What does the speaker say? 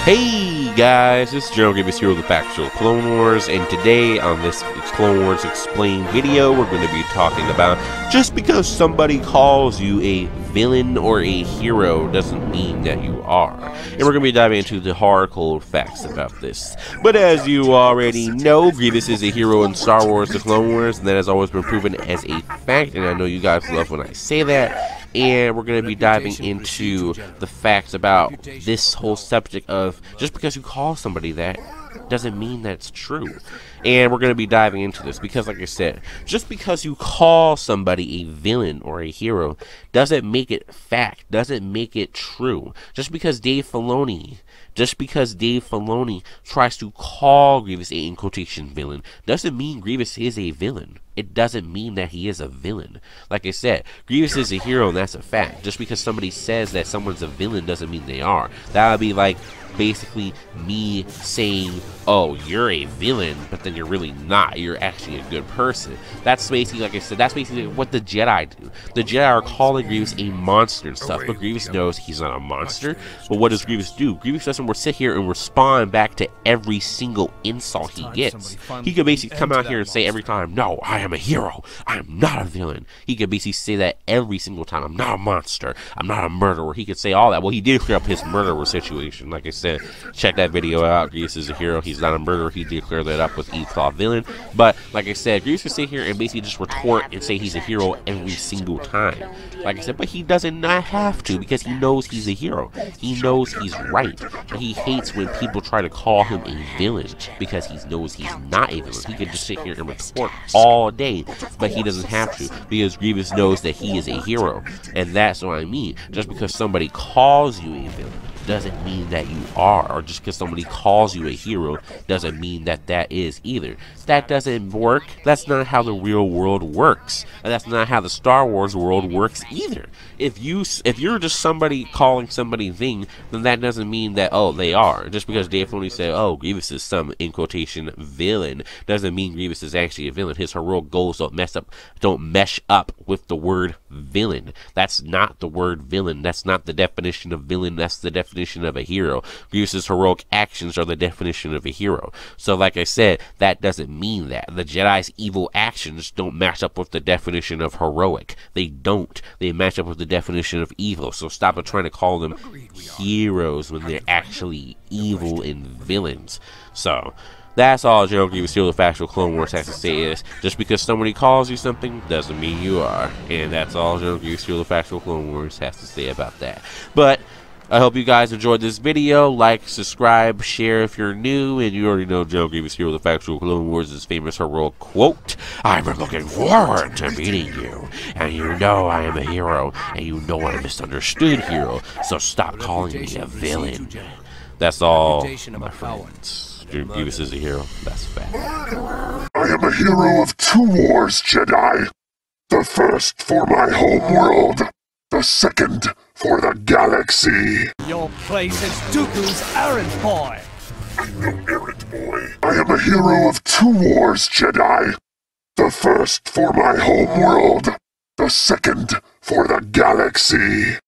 Hey guys, this is General Grievous here with the Factual Clone Wars, and today on this Clone Wars Explained video, we're going to be talking about just because somebody calls you a villain or a hero doesn't mean that you are. And we're going to be diving into the hardcore facts about this. But as you already know, Grievous is a hero in Star Wars The Clone Wars, and that has always been proven as a fact, and I know you guys love when I say that. And we're going to be diving into the facts about this whole subject of just because you call somebody that doesn't mean that's true. And we're going to be diving into this because, like I said, just because you call somebody a villain or a hero doesn't make it fact, doesn't make it true. Just because Dave Filoni tries to call Grievous a, in quotation, villain, doesn't mean Grievous is a villain. It doesn't mean that he is a villain. Like I said, Grievous is a hero, and that's a fact. Just because somebody says that someone's a villain doesn't mean they are. That would be like basically me saying, oh, you're a villain, but then you're really not. You're actually a good person. That's basically, like I said, that's basically what the Jedi do. The Jedi are calling Grievous a monster and stuff, but Grievous knows he's not a monster. But what does Grievous do? Grievous doesn't sit here and respond back to every single insult he gets. He could basically come out here and say every time, no, I am a hero. I am not a villain. He could basically say that every single time. I'm not a monster. I'm not a murderer. He could say all that. Well, he did clear up his murderer situation. Like I said, check that video out. Grievous is a hero. He's not a murderer. He did clear that up with Ethel villain. But like I said, Grievous can sit here and basically just retort and say he's a hero every single time. Like I said, but he doesn't not have to because he knows he's a hero. He knows he's right. And he hates when people try to call him a villain because he knows he's not a villain. He can just sit here and retort all day, but he doesn't have to because Grievous knows that he is a hero. And that's what I mean. Just because somebody calls you a villain doesn't mean that you are, or just because somebody calls you a hero doesn't mean that that is either. That doesn't work. That's not how the real world works, and that's not how the Star Wars world works either. If you're just somebody calling somebody thing, then that doesn't mean that, oh, they are. Just because Dave Filoni said, oh, Grievous is some, in quotation, villain, doesn't mean Grievous is actually a villain. His heroic goals don't mesh up with the word villain. That's not the word villain. That's not the definition of villain. That's the definition of a hero. Grievous's heroic actions are the definition of a hero. So like I said, that doesn't mean that. The Jedi's evil actions don't match up with the definition of heroic. They don't. They match up with the definition of evil. So stop trying to call them heroes when they're actually evil and villains. So that's all General Grievous here with the Factual Clone Wars has to say is, just because somebody calls you something doesn't mean you are. And that's all General Grievous here with the Factual Clone Wars has to say about that. But I hope you guys enjoyed this video. Like, subscribe, share if you're new, and you already know General Grievous here with the Factual Clone Wars' famous heroic quote, "I've been looking forward to meeting you, and you know I am a hero, and you know I'm a misunderstood hero, so stop calling me a villain." That's all, my friends. General Grievous is a hero. That's fact. I am a hero of two wars, Jedi. The first for my home world. The second for the galaxy. Your place is Dooku's errand boy. I'm no errand boy. I am a hero of two wars, Jedi. The first for my home world. The second for the galaxy.